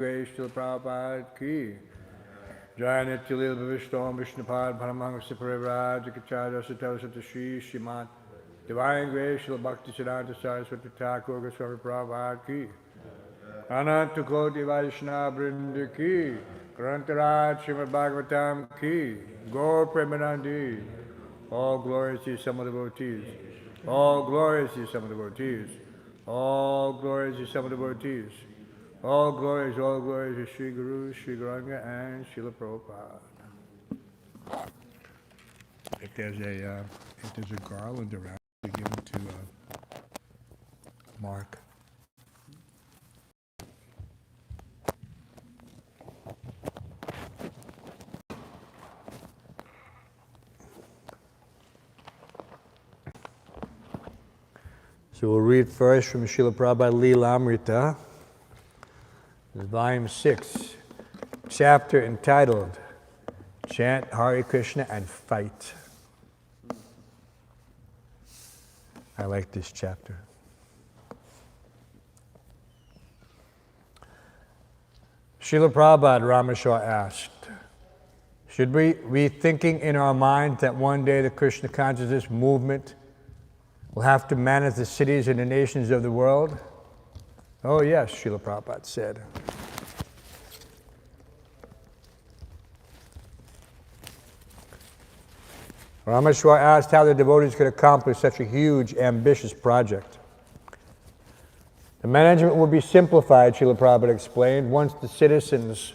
Grace to the Prabhupada ki. Jayanti Lil Bhavishtom Vishnupad Paramahangsa Parivraj Kacharya Satel Satashi Shimat Divine Grace to the Bhakti Siddhanta Saraswati Thakur Goswami Prabhupada ki. Ananta Koti Vaishnava Vrinda ki. Grantaraj Srimad Bhagavatam ki. Gaur Premanandi. All glories to some of the devotees. All glories to some of the devotees. All glories to some of the devotees. All glories to Sri Guru, Sri Gauranga, and Srila Prabhupada. If there's a garland around, we give it to Mark. So we'll read first from Srila Prabhupada Leelamrita. Volume 6, chapter entitled, Chant Hare Krishna and Fight. I like this chapter. Srila Prabhupada Rameshwar asked, should we be thinking in our mind that one day the Krishna consciousness movement will have to manage the cities and the nations of the world? Oh yes, Srila Prabhupada said. Rameshwar asked how the devotees could accomplish such a huge, ambitious project. The management would be simplified, Srila Prabhupada explained, once the citizens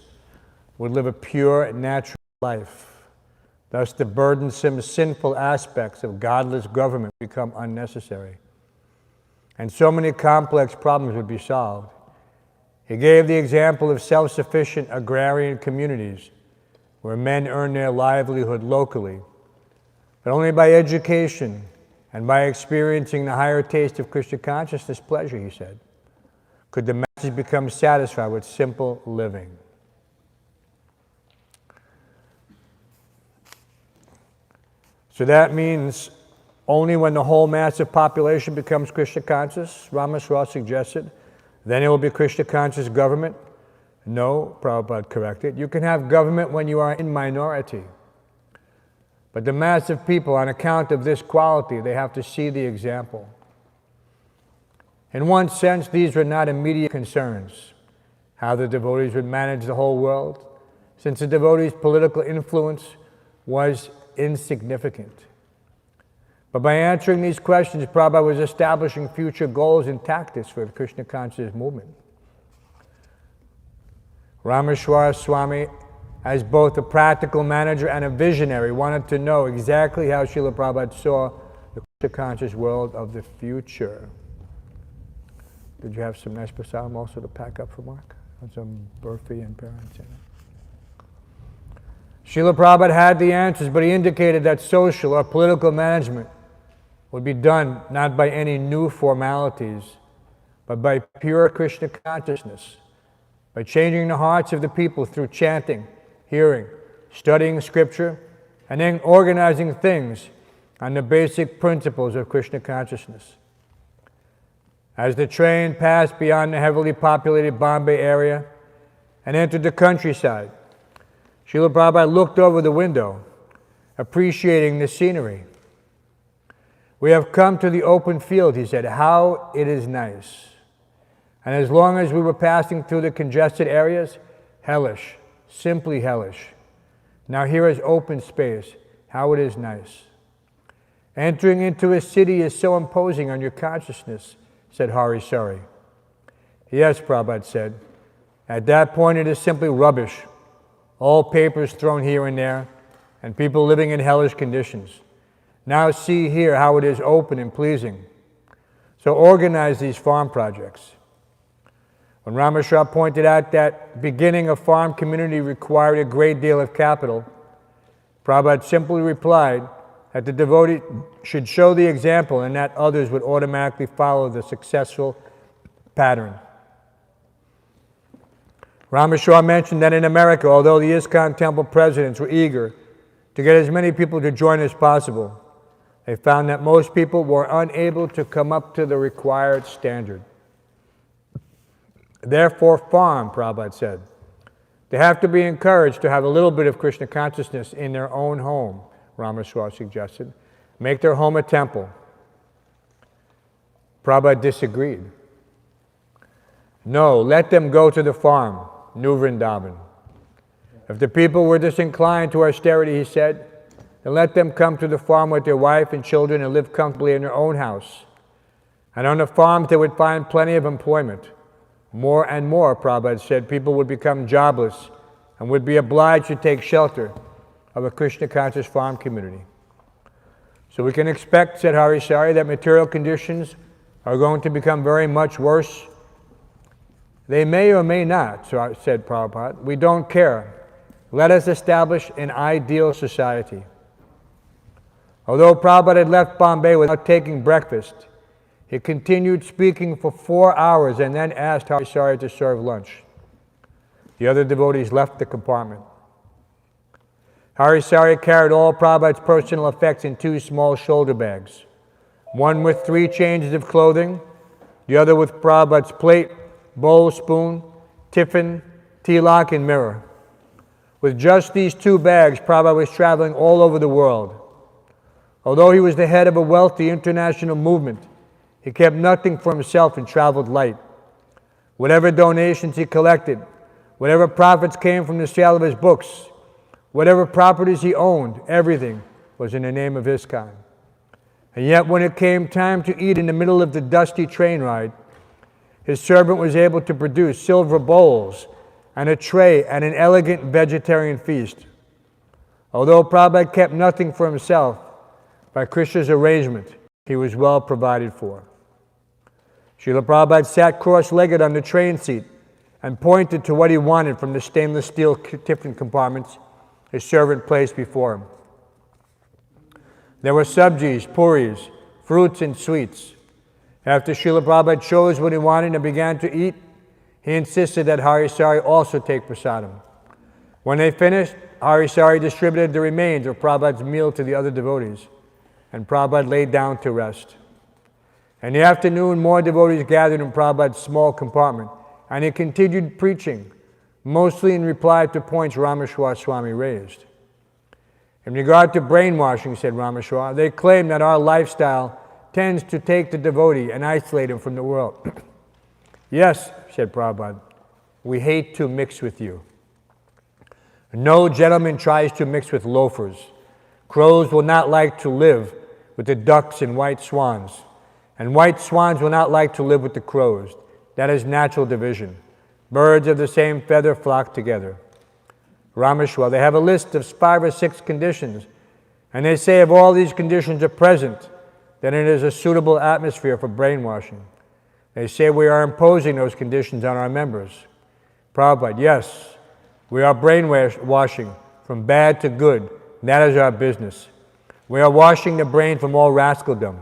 would live a pure and natural life. Thus the burdensome, sinful aspects of godless government become unnecessary. And so many complex problems would be solved. He gave the example of self-sufficient agrarian communities where men earn their livelihood locally, but only by education and by experiencing the higher taste of Krishna consciousness pleasure, he said, could the masses become satisfied with simple living. So that means only when the whole massive population becomes Krishna conscious, Rameshwar suggested, then it will be Krishna conscious government. No, Prabhupada corrected. You can have government when you are in minority. But the mass of people, on account of this quality, they have to see the example. In one sense, these were not immediate concerns, how the devotees would manage the whole world, since the devotees' political influence was insignificant. But by answering these questions, Prabhupada was establishing future goals and tactics for the Krishna consciousness movement. Rameshwar Swami, as both a practical manager and a visionary, wanted to know exactly how Srila Prabhupada saw the Krishna conscious world of the future. Did you have some nice prasadam also to pack up for Mark? And some burfi and parents in it? Srila Prabhupada had the answers, but he indicated that social or political management would be done not by any new formalities, but by pure Krishna consciousness, by changing the hearts of the people through chanting, hearing, studying scripture, and then organizing things on the basic principles of Krishna consciousness. As the train passed beyond the heavily populated Bombay area and entered the countryside, Srila Prabhupada looked over the window, appreciating the scenery. We have come to the open field, he said. How it is nice. And as long as we were passing through the congested areas, hellish, simply hellish. Now here is open space. How it is nice. Entering into a city is so imposing on your consciousness, said Hari Sari. Yes, Prabhupada said. At that point it is simply rubbish. All papers thrown here and there, and people living in hellish conditions. Now see here how it is open and pleasing. So organize these farm projects. When Rameshwar pointed out that beginning a farm community required a great deal of capital, Prabhupada simply replied that the devotee should show the example and that others would automatically follow the successful pattern. Rameshwar mentioned that in America, although the ISKCON temple presidents were eager to get as many people to join as possible, they found that most people were unable to come up to the required standard. therefore farm, Prabhupada said. They have to be encouraged to have a little bit of Krishna consciousness in their own home, Ramaswamy suggested. Make their home a temple. Prabhupada disagreed. No, let them go to the farm, New Vrindavan. If the people were disinclined to austerity, he said, then let them come to the farm with their wife and children and live comfortably in their own house. And on the farms they would find plenty of employment. More and more, Prabhupada said, people would become jobless and would be obliged to take shelter of a Krishna-conscious farm community. So we can expect, said Harisari, that material conditions are going to become very much worse. They may or may not, said Prabhupada. We don't care. Let us establish an ideal society. Although Prabhupada had left Bombay without taking breakfast, he continued speaking for 4 hours and then asked Harisari to serve lunch. The other devotees left the compartment. Harisari carried all Prabhupada's personal effects in 2 small shoulder bags, one with 3 changes of clothing, the other with Prabhupada's plate, bowl, spoon, tiffin, tilak, and mirror. With just these 2 bags, Prabhupada was traveling all over the world. Although he was the head of a wealthy international movement, he kept nothing for himself and traveled light. Whatever donations he collected, whatever profits came from the sale of his books, whatever properties he owned, everything was in the name of ISKCON. And yet when it came time to eat in the middle of the dusty train ride, his servant was able to produce silver bowls and a tray and an elegant vegetarian feast. Although Prabhupada kept nothing for himself, by Krishna's arrangement, he was well provided for. Srila Prabhupada sat cross-legged on the train seat and pointed to what he wanted from the stainless steel tiffin compartments his servant placed before him. There were sabjis, puris, fruits, and sweets. After Srila Prabhupada chose what he wanted and began to eat, he insisted that Harisari also take prasadam. When they finished, Harisari distributed the remains of Prabhupada's meal to the other devotees, and Prabhupada lay down to rest. In the afternoon, more devotees gathered in Prabhupada's small compartment, and he continued preaching, mostly in reply to points Rameshwar Swami raised. In regard to brainwashing, said Rameshwar, they claim that our lifestyle tends to take the devotee and isolate him from the world. Yes, said Prabhupada, we hate to mix with you. No gentleman tries to mix with loafers. Crows will not like to live with the ducks and white swans, and white swans will not like to live with the crows. That is natural division. Birds of the same feather flock together. Rameshwar, they have a list of 5 or 6 conditions, and they say if all these conditions are present, then it is a suitable atmosphere for brainwashing. They say we are imposing those conditions on our members. Prabhupada, yes, we are brainwashing from bad to good. That is our business. We are washing the brain from all rascaldom.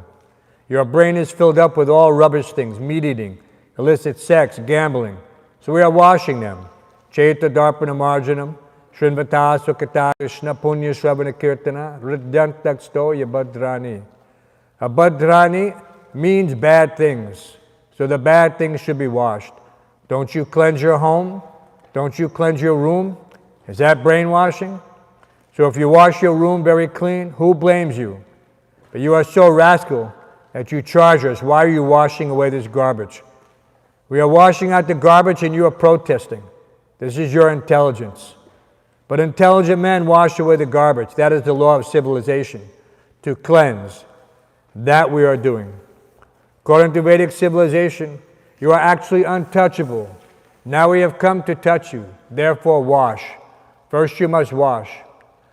Your brain is filled up with all rubbish things, meat eating, illicit sex, gambling. So we are washing them. Chaita darpana marjanam, shrinvata sukata krishna punya shravana kirtana, ridyantaksto yabhadrani. Abhadrani means bad things. So the bad things should be washed. Don't you cleanse your home? Don't you cleanse your room? Is that brainwashing? So if you wash your room very clean, who blames you? But you are so rascal that you charge us. Why are you washing away this garbage? We are washing out the garbage and you are protesting. This is your intelligence. But intelligent men wash away the garbage. That is the law of civilization, to cleanse. That we are doing. According to Vedic civilization, you are actually untouchable. Now we have come to touch you. Therefore wash. First you must wash.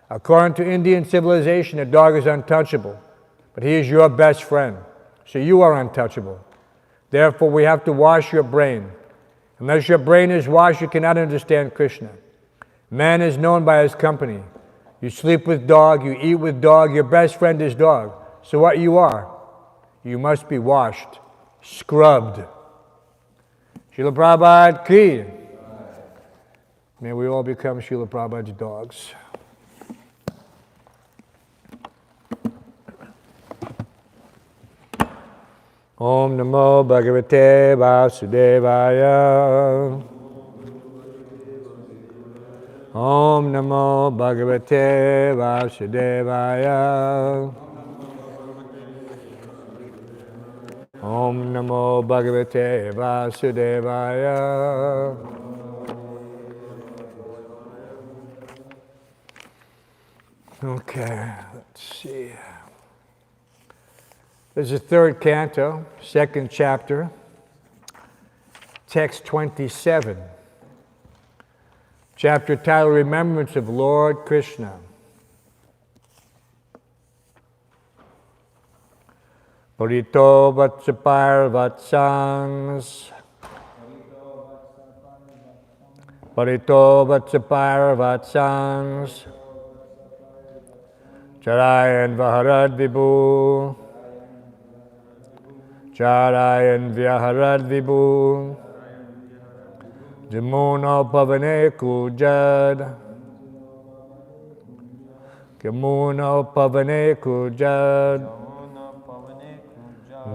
According to Indian civilization, a dog is untouchable, but he is your best friend. So you are untouchable. Therefore, we have to wash your brain. Unless your brain is washed, you cannot understand Krishna. Man is known by his company. You sleep with dog, you eat with dog, your best friend is dog. So what you are, you must be washed, scrubbed. Srila Prabhupada ki. May we all become Srila Prabhupada's dogs. Om Namo Bhagavate Vasudevaya. Om Namo Bhagavate Vasudevaya. Om Namo Bhagavate Vasudevaya. Okay, let's see. This is the third canto, second chapter, text 27. Chapter title, Remembrance of Lord Krishna. Parito vatsapar vatsangs. Parito vatsapar vatsangs. Charayan vaharad vibhu. Charayan vyaharad vibhu. Jamuna pavane kujad. Jamuna pavane kujad.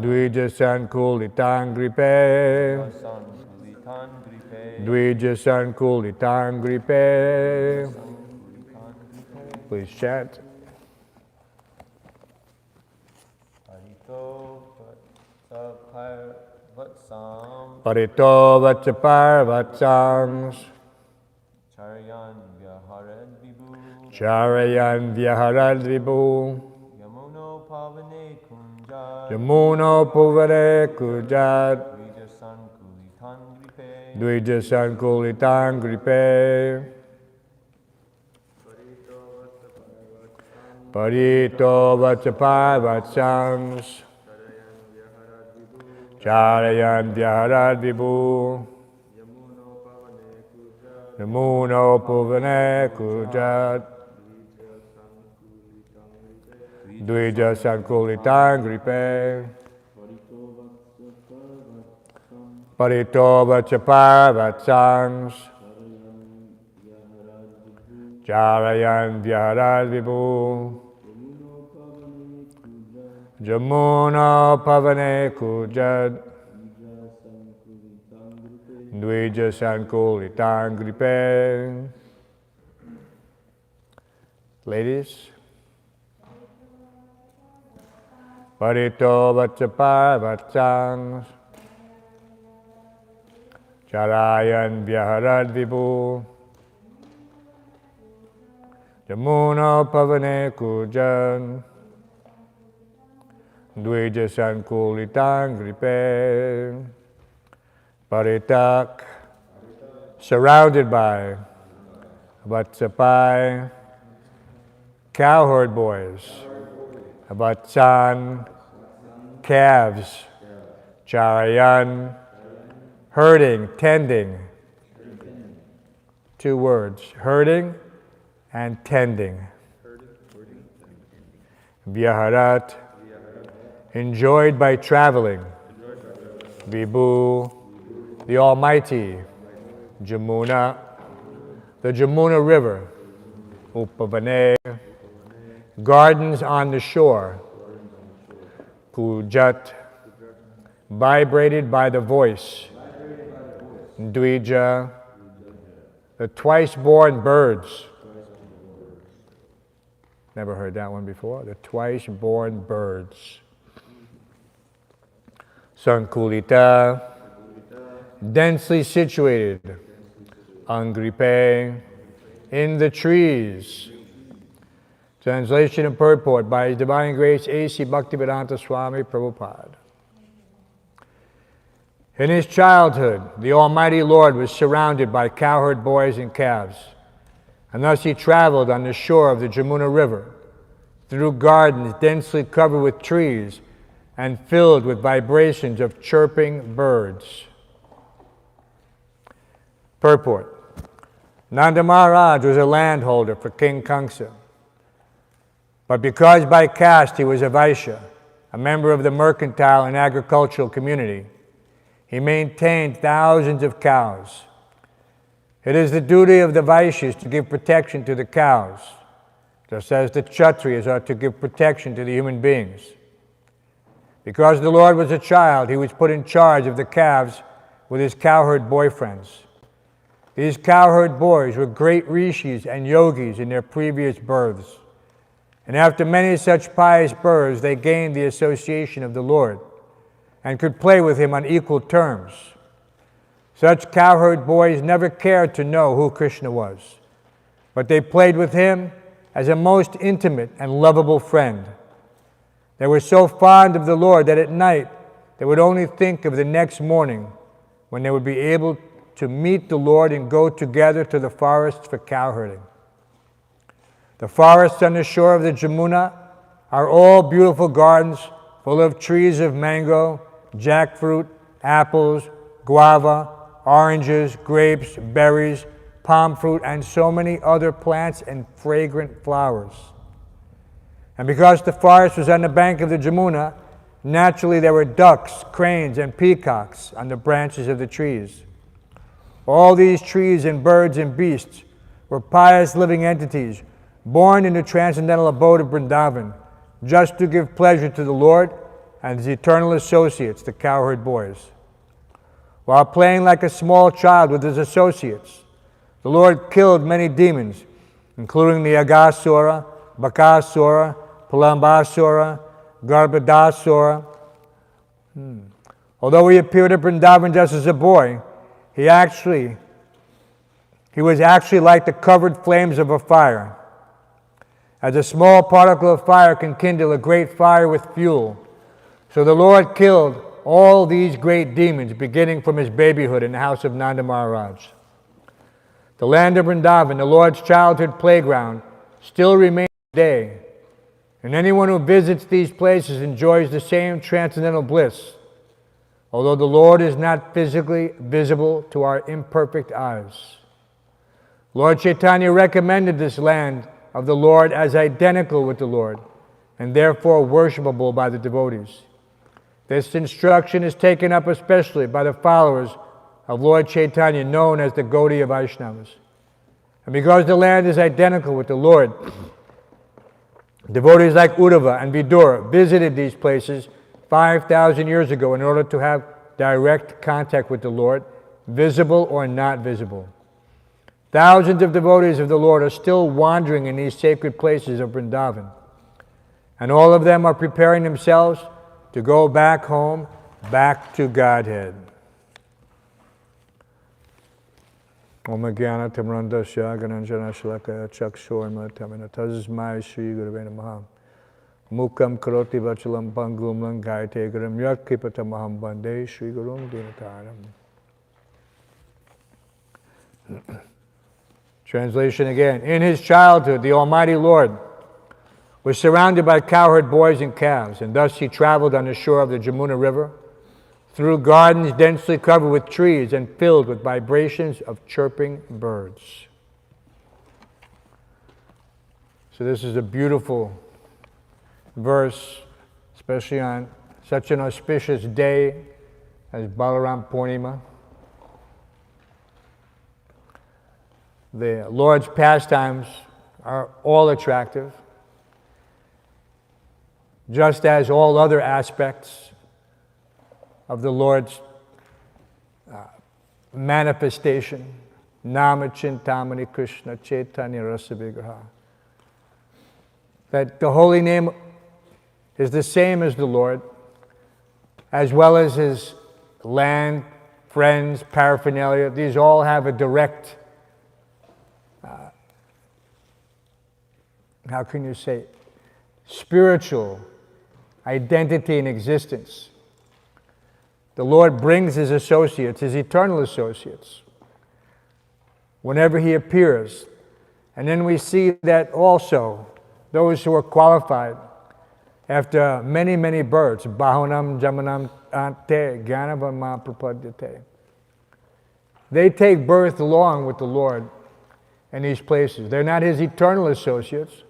Dvija sankulitangripe. Dvija sankulitangripe. Please chant. Parito vatsapar vatsangs. Charayan vyaharad vibhu. Charayan vyaharad vibhu. Yamuno pavane kunjad. Yamuno puvare kujat. Dvija sankulitang gripe. Dvija sankulitang gripe. Parito vatsapar vatsangs. Charayan vyaharad vibhu. Yamuno puvane kujat. Dvija sankulitang gripe. Parito vatsapar vatsangs. Charayan vyaharad vibhu. Jamuna pavane kujad. Dvija sankulitang gripe. Ladies. Parito vatsapar vatsangs. Charayan vyaharad vibhu. Jamuna pavane kujad. Dvija sankulitang gripe. Paritak, surrounded by Vatsapai, cowherd boys, Vatsan, calves, Charayan, herding, tending. 2 words, herding and tending. Vyaharat, enjoyed by traveling. Vibhu, the Almighty. Jamuna, the Jamuna River. Upavane, gardens on the shore. Kujat, vibrated by the voice. Dvija, the twice-born birds. Never heard that one before. The twice-born birds. Sankulita, densely situated. Angripe, in the trees. Translation and purport by His Divine Grace A.C. Bhaktivedanta Swami Prabhupada. In his childhood, the Almighty Lord was surrounded by cowherd boys and calves, and thus he traveled on the shore of the Jamuna River, through gardens densely covered with trees and filled with vibrations of chirping birds. Purport. Nanda Maharaj was a landholder for King Kamsa, but because by caste he was a Vaishya, a member of the mercantile and agricultural community, he maintained thousands of cows. It is the duty of the Vaishyas to give protection to the cows, just as the Kshatriyas are to give protection to the human beings. Because the Lord was a child, he was put in charge of the calves with his cowherd boyfriends. These cowherd boys were great rishis and yogis in their previous births. And after many such pious births, they gained the association of the Lord and could play with him on equal terms. Such cowherd boys never cared to know who Krishna was, but they played with him as a most intimate and lovable friend. They were so fond of the Lord that at night they would only think of the next morning when they would be able to meet the Lord and go together to the forests for cowherding. The forests on the shore of the Jamuna are all beautiful gardens full of trees of mango, jackfruit, apples, guava, oranges, grapes, berries, palm fruit, and so many other plants and fragrant flowers. And because the forest was on the bank of the Jamuna, naturally there were ducks, cranes, and peacocks on the branches of the trees. All these trees and birds and beasts were pious living entities born in the transcendental abode of Vrindavan, just to give pleasure to the Lord and his eternal associates, the cowherd boys. While playing like a small child with his associates, the Lord killed many demons, including the Agasura, Bakasura, Palambasura, Garbhadasura. Although he appeared at Vrindavan just as a boy, he was actually like the covered flames of a fire. As a small particle of fire can kindle a great fire with fuel, so the Lord killed all these great demons, beginning from his babyhood in the house of Nanda Maharaj. The land of Vrindavan, the Lord's childhood playground, still remains today, and anyone who visits these places enjoys the same transcendental bliss, although the Lord is not physically visible to our imperfect eyes. Lord Chaitanya recommended this land of the Lord as identical with the Lord, and therefore worshipable by the devotees. This instruction is taken up especially by the followers of Lord Chaitanya, known as the Gaudiya Vaishnavas. And because the land is identical with the Lord, devotees like Uddhava and Vidura visited these places 5,000 years ago in order to have direct contact with the Lord, visible or not visible. Thousands of devotees of the Lord are still wandering in these sacred places of Vrindavan, and all of them are preparing themselves to go back home, back to Godhead. Om Jnana Timrandasya Gananjana Shalakaya Chakshorma Tazmai Shri Gurave Namaha Mukam Karoti Vachalam Pangum Langayate Garam Yat Kripatamaham Bande Shri Gurum Dinataram. Translation again. In his childhood, the Almighty Lord was surrounded by cowherd boys and calves, and thus he traveled on the shore of the Jamuna River, through gardens densely covered with trees and filled with vibrations of chirping birds. So this is a beautiful verse, especially on such an auspicious day as Balaram Purnima. The Lord's pastimes are all attractive, just as all other aspects of the Lord's manifestation. Nama Chintamani Krishna Chaitanya Rasa Vigraha. That the holy name is the same as the Lord, as well as his land, friends, paraphernalia. These all have a direct, how can you say, spiritual identity and existence. The Lord brings his associates, his eternal associates, whenever he appears. And then we see that also those who are qualified after many, many births, Bahunam Jamanam Ante Gyanavama Prapadyate, they take birth along with the Lord in these places. They're not his eternal associates,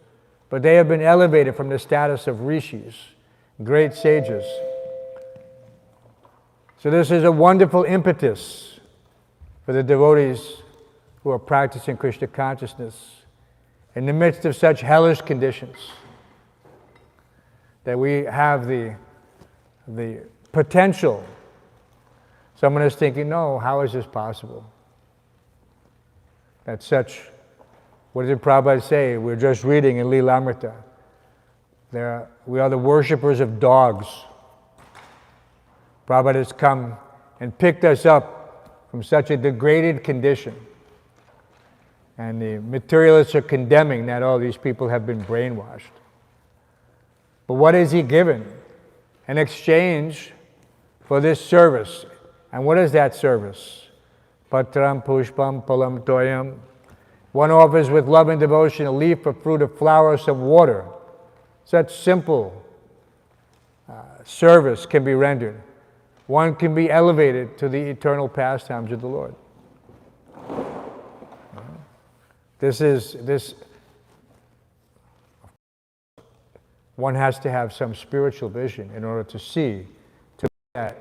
but they have been elevated from the status of rishis, great sages. So this is a wonderful impetus for the devotees who are practicing Krishna consciousness in the midst of such hellish conditions, that we have the the potential. Someone is thinking, no, how is this possible? That such, what did Prabhupada say? We're just reading in Lilamrita. We are the worshippers of dogs. Prabhupada has come and picked us up from such a degraded condition. And the materialists are condemning that all these people have been brainwashed. But what is he given? In exchange for this service. And what is that service? Patram pushpam palam toyam. One offers with love and devotion a leaf, a fruit, a flower, some water. Such simple service can be rendered. One can be elevated to the eternal pastimes of the Lord. One has to have some spiritual vision in order to see to that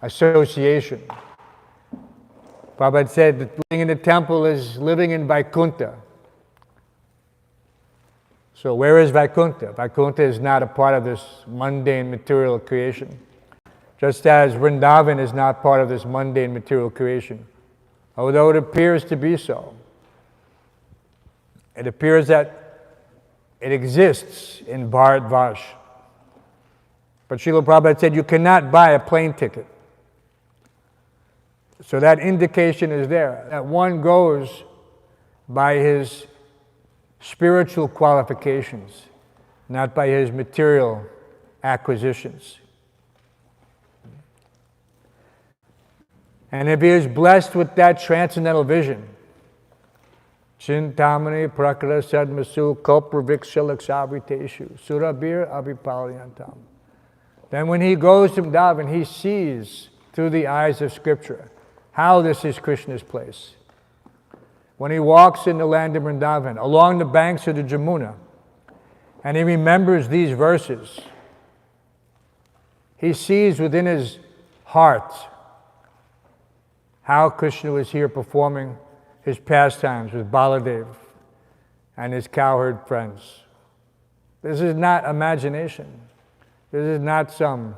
association. Prabhupada said that living in the temple is living in Vaikuntha. So where is Vaikuntha? Vaikuntha is not a part of this mundane material creation. Just as Vrindavan is not part of this mundane material creation. Although it appears to be so. It appears that it exists in Bharatvash. But Srila Prabhupada said you cannot buy a plane ticket. So that indication is there, that one goes by his spiritual qualifications, not by his material acquisitions. And if he is blessed with that transcendental vision, Chintamani prakara sadmasu kopravikshalaksavateshu surabir abhipalyantam. Then when he goes to Vrindavan, he sees through the eyes of Scripture how this is Krishna's place. When he walks in the land of Vrindavan, along the banks of the Jamuna, and he remembers these verses, he sees within his heart how Krishna was here performing his pastimes with Baladev and his cowherd friends. This is not imagination. This is not some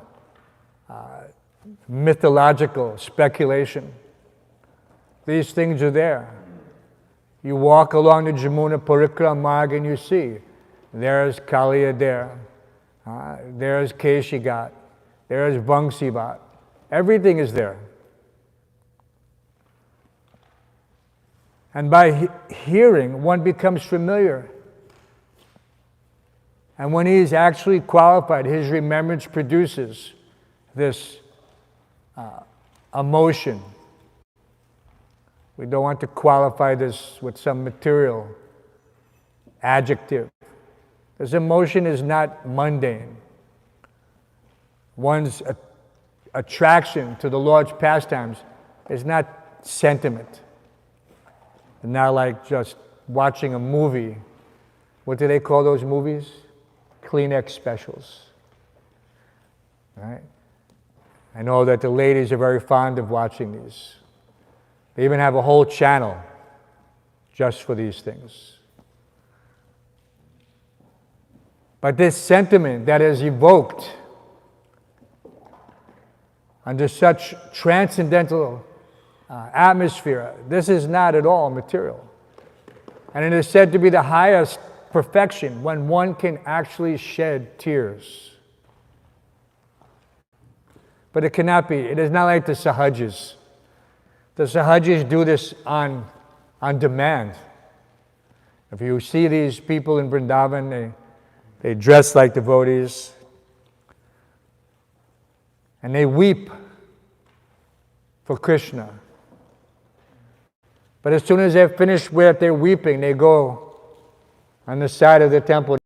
mythological speculation. These things are there. You walk along the Jamuna Parikram Marg and you see, there's Kaliya there, there's Keshigat, there's Vangsivat. Everything is there. And by hearing, one becomes familiar. And when he is actually qualified, his remembrance produces this emotion. We don't want to qualify this with some material adjective. This emotion is not mundane. One's attraction to the Lord's pastimes is not sentiment. Not like just watching a movie. What do they call those movies? Kleenex specials. Right? I know that the ladies are very fond of watching these. They even have a whole channel just for these things. But this sentiment that is evoked under such transcendental atmosphere, this is not at all material. And it is said to be the highest perfection when one can actually shed tears. But it cannot be. It is not like the Sahajis. The Sahajis do this on demand. If you see these people in Vrindavan, they dress like devotees. And they weep for Krishna. But as soon as they're finished with their weeping, they go on the side of the temple,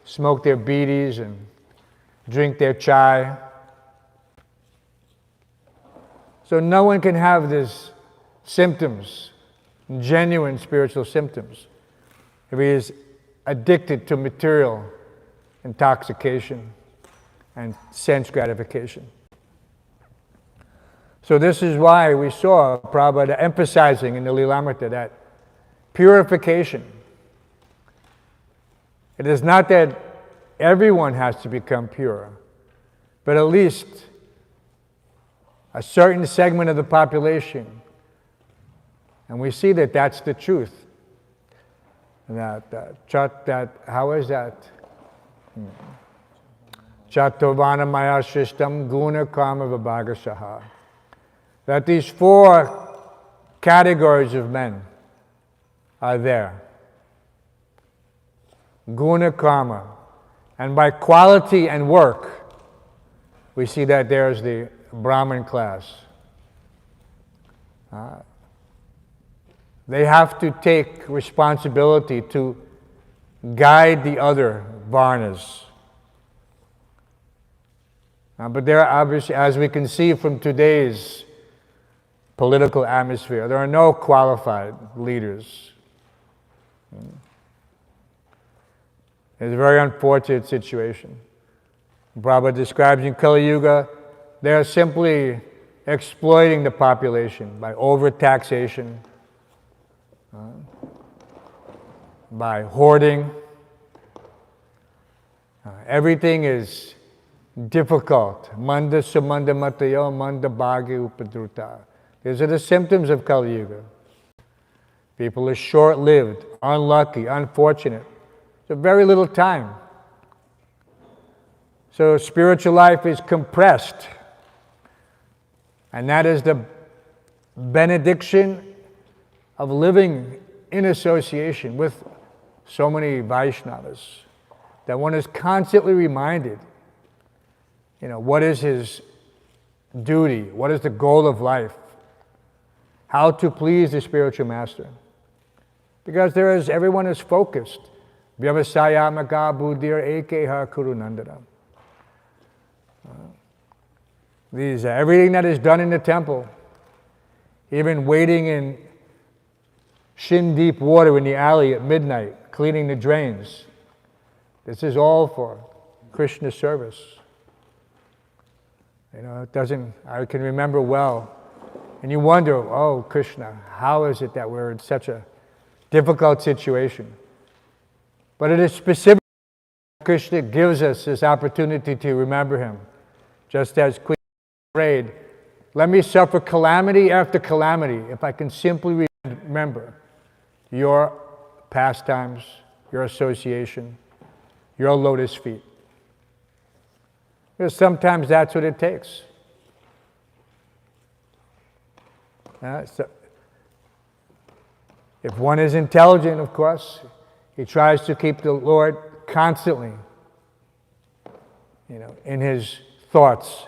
smoke their bidis and drink their chai. So no one can have these symptoms, genuine spiritual symptoms, if he is addicted to material intoxication and sense gratification. So this is why we saw Prabhupada emphasizing in the Lilamrita that purification. It is not that everyone has to become pure, but at least a certain segment of the population. And we see that that's the truth. How is that? Chatovana Maya Shishtam Guna Karma Vibhagashaha. That these four categories of men are there. Guna Karma. And by quality and work, we see that there's the Brahmin class. They have to take responsibility to guide the other Varnas. But there are obviously, as we can see from today's political atmosphere, there are no qualified leaders. It's a very unfortunate situation. Prabhupada describes in Kali Yuga, they are simply exploiting the population by overtaxation, by hoarding. Everything is difficult. Manda sumanda matayo, manda bhagi upadruta. These are the symptoms of Kali Yuga. People are short-lived, unlucky, unfortunate. So very little time. So spiritual life is compressed. And that is the benediction of living in association with so many Vaishnavas, that one is constantly reminded, what is his duty, what is the goal of life, how to please the spiritual master. Because everyone is focused. Vyavasayamaka buddhir ekeha kurunandara. Everything that is done in the temple, even waiting in shin-deep water in the alley at midnight, cleaning the drains. This is all for Krishna service. I can remember well. And you wonder, oh Krishna, how is it that we're in such a difficult situation? But it is specific. Krishna gives us this opportunity to remember him. Just as Queen prayed, let me suffer calamity after calamity if I can simply remember your pastimes, your association, your lotus feet. Because sometimes that's what it takes. So if one is intelligent, of course, he tries to keep the Lord constantly, in his thoughts.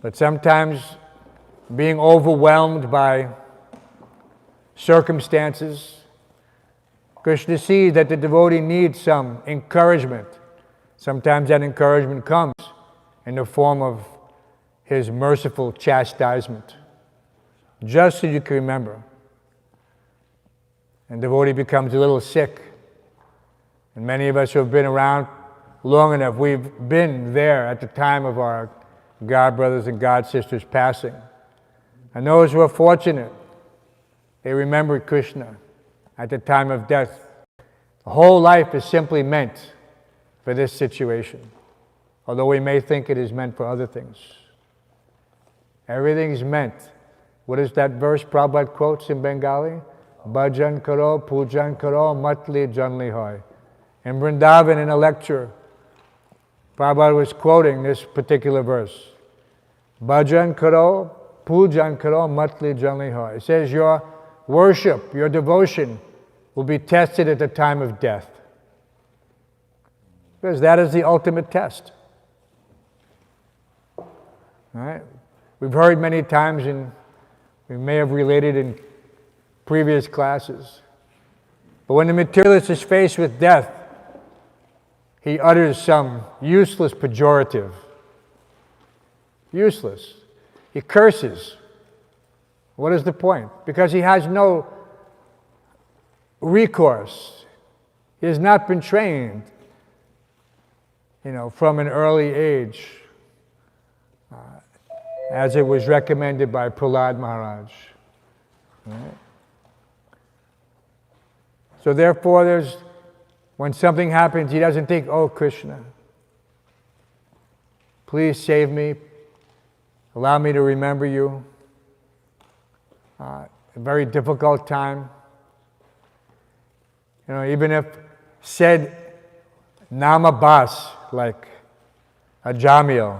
But sometimes being overwhelmed by circumstances, Krishna sees that the devotee needs some encouragement. Sometimes that encouragement comes in the form of his merciful chastisement, just so you can remember. And the devotee becomes a little sick. And many of us who have been around long enough, we've been there at the time of our God brothers and God sisters passing. And those who are fortunate, they remembered Krishna at the time of death. The whole life is simply meant for this situation, although we may think it is meant for other things. Everything is meant. What is that verse Prabhupada quotes in Bengali? Bhajan karo, pujan karo, matli janli hoy. In Vrindavan, in a lecture, Prabhupada was quoting this particular verse. Bhajan karo, pujan karo, matli janli hoy. It says your worship, your devotion will be tested at the time of death. Because that is the ultimate test. All right? We've heard many times, and we may have related in previous classes, but when the materialist is faced with death, he utters some useless pejorative. Useless. He curses. What is the point? Because he has no recourse. He has not been trained, from an early age, as it was recommended by Prahlad Maharaj. Right? So therefore, when something happens, he doesn't think, oh Krishna, please save me. Allow me to remember you. A very difficult time. You know, even if said Namabas, like Ajamil,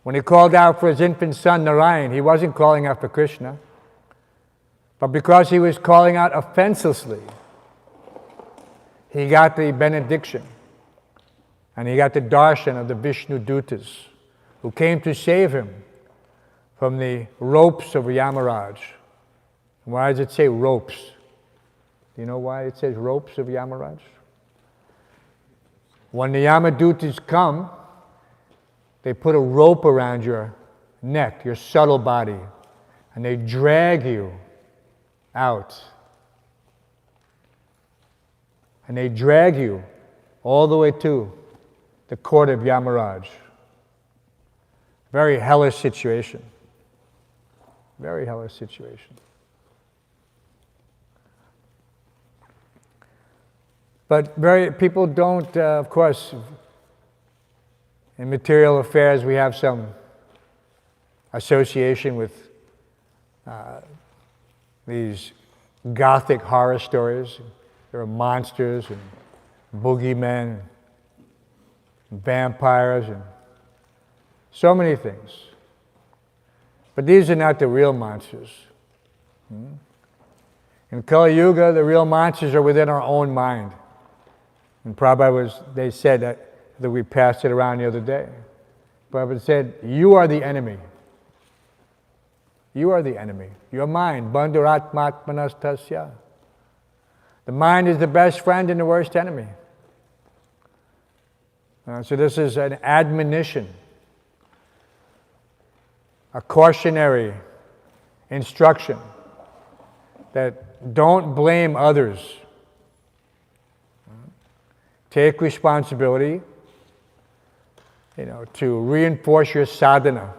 when he called out for his infant son Narayan, he wasn't calling out for Krishna, but because he was calling out offenselessly, he got the benediction, and he got the darshan of the Vishnu Dutas, who came to save him from the ropes of Yamaraj. Why does it say ropes? Do you know why it says ropes of Yamaraj? When the Yamadutas come, they put a rope around your neck, your subtle body, and they drag you out. And they drag you all the way to the court of Yamaraj. Very hellish situation. Very hellish situation. But people don't, of course, in material affairs we have some association with these gothic horror stories. There are monsters and boogeymen, and vampires, and so many things. But these are not the real monsters. In Kali Yuga, the real monsters are within our own mind. And Prabhupada they said that we passed it around the other day. Prabhupada said, you are the enemy. You are the enemy. Your mind, bandhuratmatmanastasya. The mind is the best friend and the worst enemy. So this is an admonition, a cautionary instruction that don't blame others. Take responsibility, to reinforce your sadhana,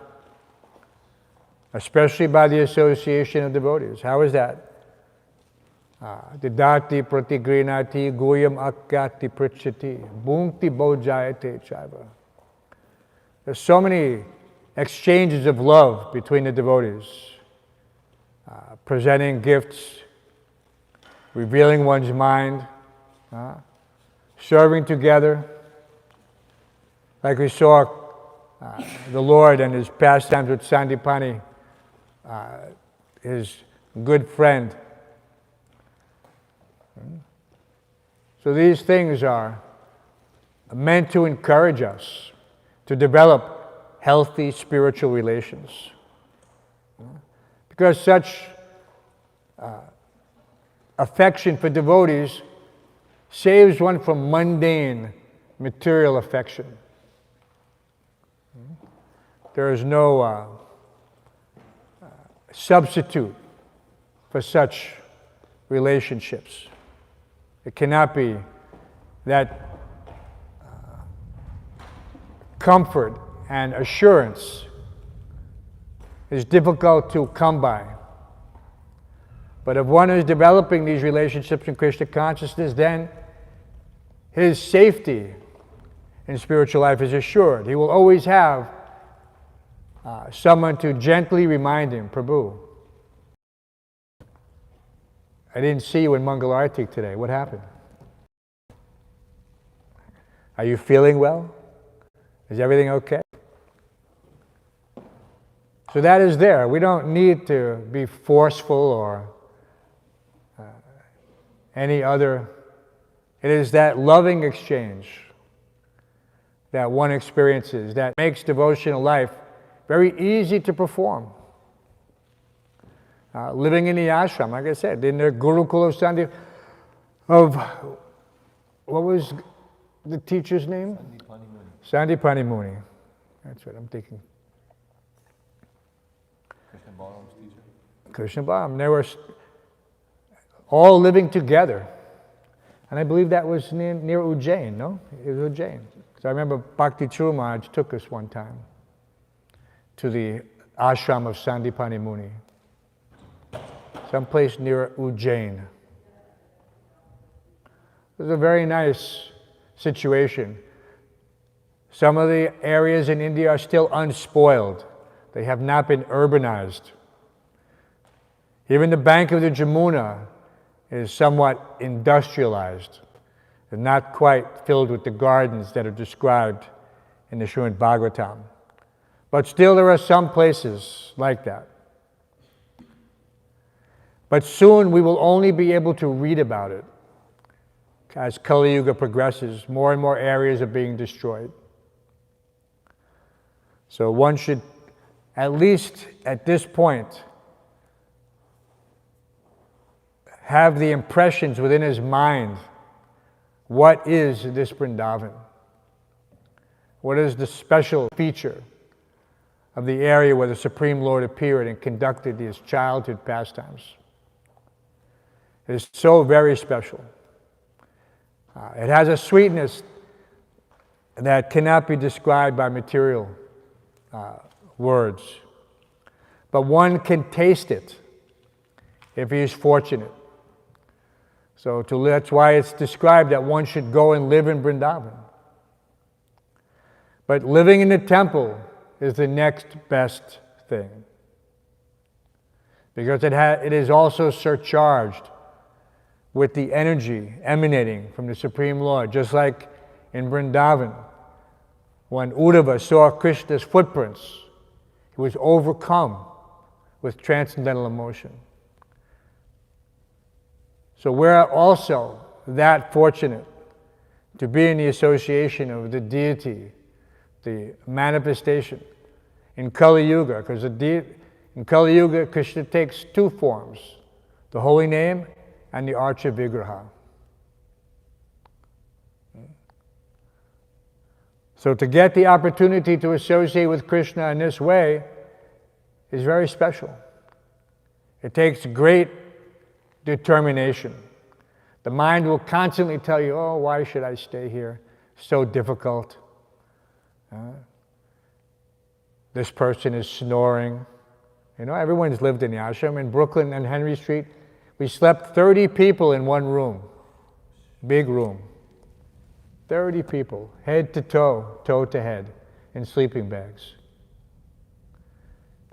especially by the association of devotees. How is that? Didati pratigrinati goyam akyati prichati bhunti bojayate chaiva. There's so many exchanges of love between the devotees, presenting gifts, revealing one's mind, serving together, like we saw the Lord and his pastimes with Sandipani, his good friend. So these things are meant to encourage us to develop healthy spiritual relations. Because such affection for devotees saves one from mundane material affection. There is no substitute for such relationships. It cannot be that comfort and assurance is difficult to come by. But if one is developing these relationships in Krishna consciousness, then his safety in spiritual life is assured. He will always have someone to gently remind him, Prabhu, I didn't see you in Mangalarti today. What happened? Are you feeling well? Is everything okay? So that is there. We don't need to be forceful or any other. It is that loving exchange that one experiences that makes devotional life very easy to perform. Living in the ashram, like I said, in the Gurukula of what was the teacher's name? Sandipani Muni. That's what I'm thinking. Krishna Balaram's teacher. Krishna Balaram. They were all living together. And I believe that was near Ujjain, no? It was Ujjain. Because I remember Bhakti Churumaj took us one time to the ashram of Sandipani Muni. Someplace near Ujjain. It was a very nice situation. Some of the areas in India are still unspoiled. They have not been urbanized. Even the bank of the Jamuna is somewhat industrialized and not quite filled with the gardens that are described in the Srimad Bhagavatam. But still there are some places like that. But soon we will only be able to read about it. As Kali Yuga progresses, more and more areas are being destroyed. So one should, at least at this point, have the impressions within his mind. What is this Vrindavan? What is the special feature of the area where the Supreme Lord appeared and conducted his childhood pastimes? It is so very special. It has a sweetness that cannot be described by material words. But one can taste it if he is fortunate. So that's why it's described that one should go and live in Vrindavan. But living in the temple is the next best thing. Because it is also surcharged with the energy emanating from the Supreme Lord. Just like in Vrindavan, when Uddhava saw Krishna's footprints, he was overcome with transcendental emotion. So we're also that fortunate to be in the association of the deity, the manifestation in Kali Yuga, because in Kali Yuga, Krishna takes two forms, the holy name and the Archa Vigraha. So to get the opportunity to associate with Krishna in this way is very special. It takes great determination. The mind will constantly tell you, oh, why should I stay here? So difficult. This person is snoring. You know, everyone's lived in the ashram. In Brooklyn and Henry Street, we slept 30 people in one room. Big room. 30 people, head to toe, toe to head, in sleeping bags.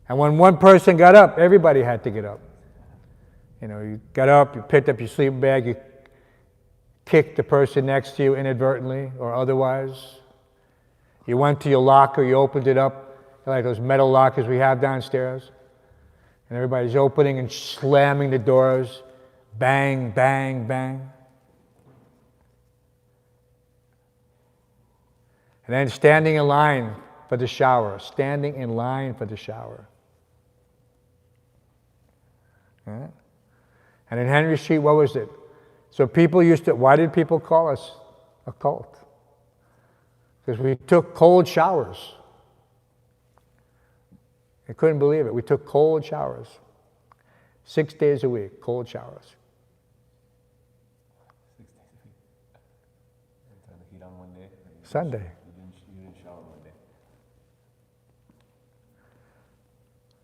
And when one person got up, everybody had to get up. You know, you got up, you picked up your sleeping bag, you kicked the person next to you inadvertently or otherwise. You went to your locker, you opened it up, like those metal lockers we have downstairs. And everybody's opening and slamming the doors. Bang, bang, bang. And then standing in line for the shower. Standing in line for the shower. Right? And in Henry Street, what was it? So people used to, why did people call us a cult? Because we took cold showers. I couldn't believe it. We took cold showers. 6 days a week, cold showers. 6 days a week. And turn the heat on one day. Sunday. You didn't shower one day.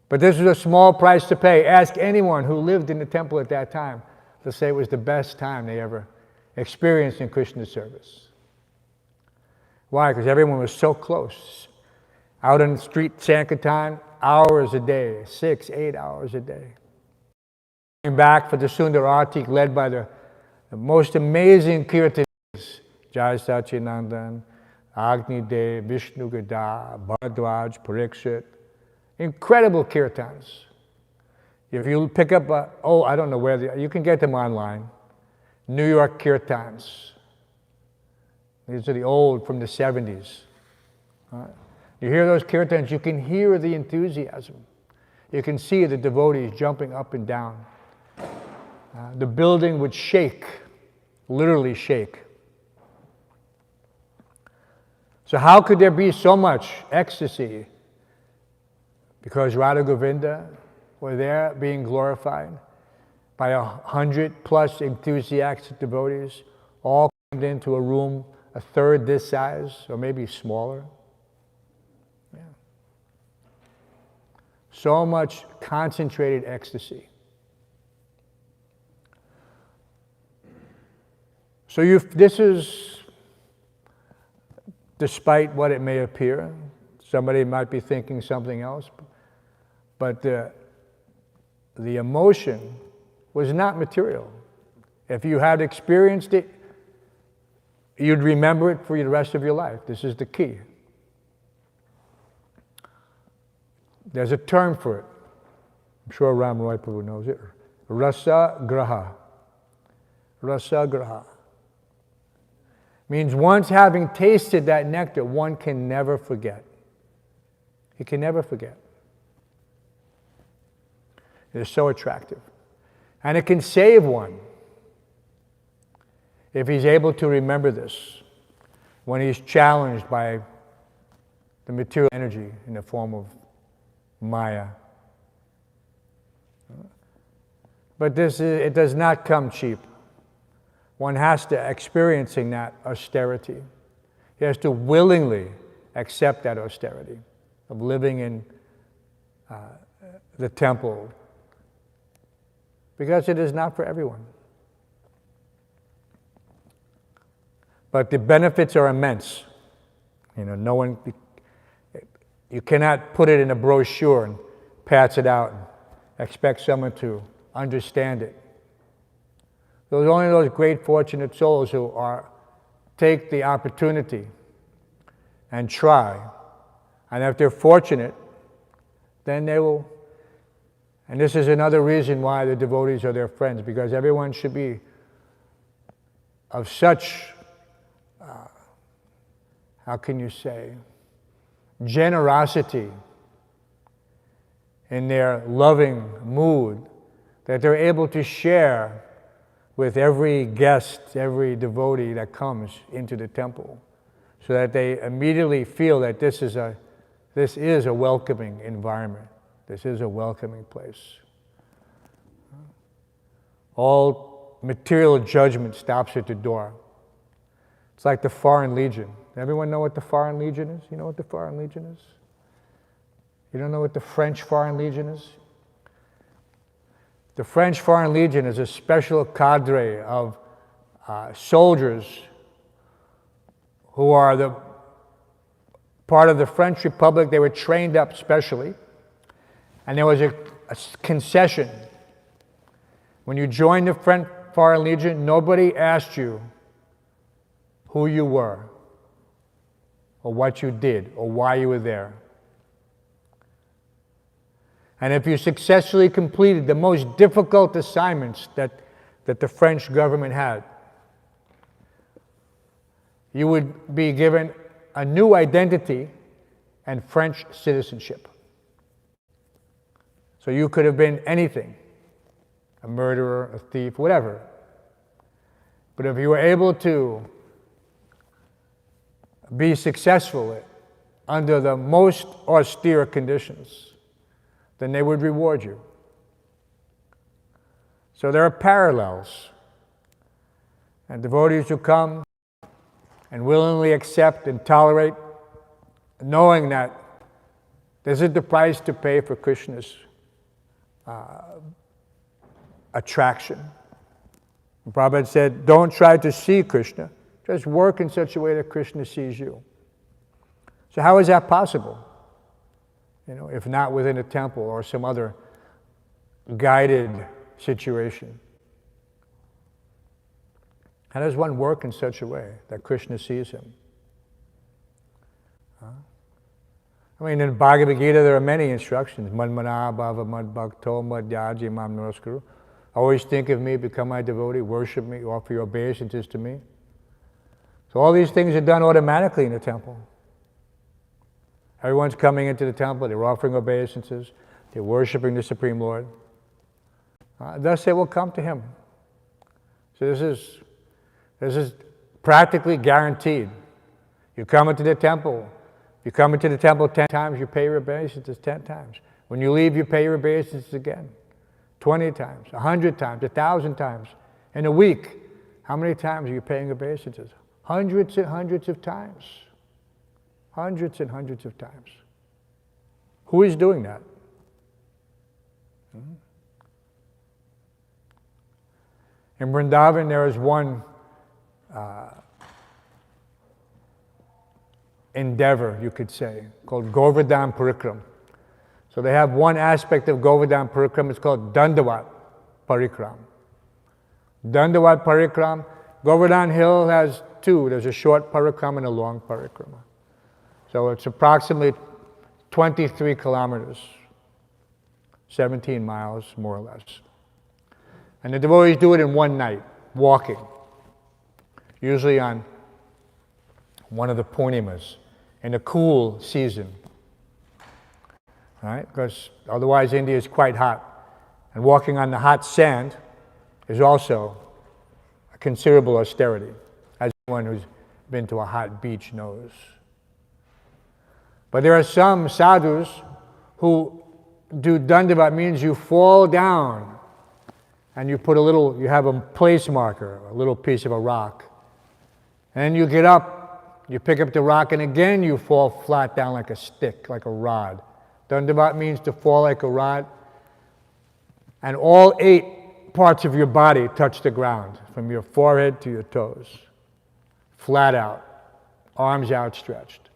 But this was a small price to pay. Ask anyone who lived in the temple at that time. They'll say it was the best time they ever experienced in Krishna's service. Why? Because everyone was so close. Out on the street, Sankirtan, hours a day, 6, 8 hours a day. Coming back for the Sundar Artik led by the most amazing kirtans, Jai Sachinandan, Agni Dev, Vishnu Gada, Bharadwaj, Parikshit. Incredible kirtans. If you pick up, I don't know where, you can get them online. New York kirtans. These are the old from the 70s. Right? You hear those kirtans, you can hear the enthusiasm. You can see the devotees jumping up and down. The building would shake, literally shake. So how could there be so much ecstasy? Because Radha Govinda were there being glorified by 100+ enthusiastic devotees, all crammed into a room a third this size, or maybe smaller. Yeah. So much concentrated ecstasy. So this is despite what it may appear. Somebody might be thinking something else, but the emotion was not material. If you had experienced it, you'd remember it for the rest of your life. This is the key. There's a term for it. I'm sure Ram Roy Prabhu knows it. Rasa graha. Rasa graha. Means once having tasted that nectar, one can never forget. He can never forget. It is so attractive. And it can save one if he's able to remember this when he's challenged by the material energy in the form of Maya. But it does not come cheap. One has to experiencing that austerity. He has to willingly accept that austerity of living in the temple, because it is not for everyone. But the benefits are immense. No one, you cannot put it in a brochure and pass it out and expect someone to understand it. There's only those great fortunate souls who take the opportunity and try. And if they're fortunate, then they will. And this is another reason why the devotees are their friends, because everyone should be of such, how can you say, generosity in their loving mood, that they're able to share with every guest, every devotee that comes into the temple, so that they immediately feel that this is a welcoming environment. This is a welcoming place. All material judgment stops at the door. It's like the Foreign Legion. Everyone know what the Foreign Legion is? You know what the Foreign Legion is? You don't know what the French Foreign Legion is? The French Foreign Legion is a special cadre of soldiers who are the part of the French Republic. They were trained up specially, and there was a concession. When you joined the French Foreign Legion, nobody asked you who you were, or what you did, or why you were there. And if you successfully completed the most difficult assignments that the French government had, you would be given a new identity and French citizenship. So you could have been anything, a murderer, a thief, whatever. But if you were able to be successful under the most austere conditions, then they would reward you. So there are parallels. And devotees who come and willingly accept and tolerate, knowing that this is the price to pay for Krishna's attraction. Prabhupada said, don't try to see Krishna, just work in such a way that Krishna sees you. So how is that possible? If not within a temple or some other guided situation. How does one work in such a way that Krishna sees him? In the Bhagavad Gita there are many instructions. Manmana bhava mad bhakto mad yaji mam namaskaru. Always think of me, become my devotee, worship me, offer your obeisances to me. So all these things are done automatically in the temple. Everyone's coming into the temple, they're offering obeisances, they're worshiping the Supreme Lord. Thus they will come to him. So this is practically guaranteed. You come into the temple, 10 times, you pay your obeisances 10 times. When you leave, you pay your obeisances again. 20 times, 100 times, 1,000 times. In a week, how many times are you paying obeisances? Hundreds and hundreds of times. Hundreds and hundreds of times. Who is doing that? In Vrindavan, there is one endeavor, you could say, called Govardhan Parikram. So they have one aspect of Govardhan Parikram, it's called Dhandawa Parikram. Dhandawa Parikram, Govardhan Hill has two. There's a short parikram and a long parikrama. So it's approximately 23 kilometers, 17 miles more or less. And the devotees do it in one night, walking, usually on one of the Purnimas, in a cool season. Right? Because otherwise India is quite hot. And walking on the hot sand is also a considerable austerity, as anyone who's been to a hot beach knows. But there are some sadhus who do dandavat, means you fall down and you put you have a place marker, a little piece of a rock. And then you get up, you pick up the rock, and again you fall flat down like a stick, like a rod. Dandavat means to fall like a rod. And all 8 parts of your body touch the ground, from your forehead to your toes. Flat out, arms outstretched.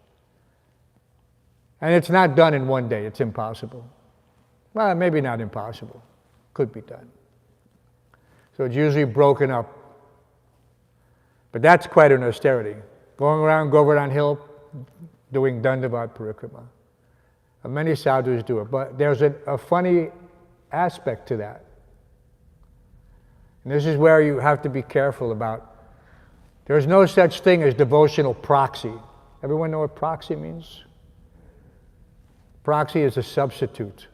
And it's not done in one day, it's impossible. Well, maybe not impossible, could be done. So it's usually broken up. But that's quite an austerity. Going around Govardhan Hill, doing Dhandavat Parikrama. And many sadhus do it, but there's a funny aspect to that. And this is where you have to be careful about. There's no such thing as devotional proxy. Everyone know what proxy means? Proxy is a substitute.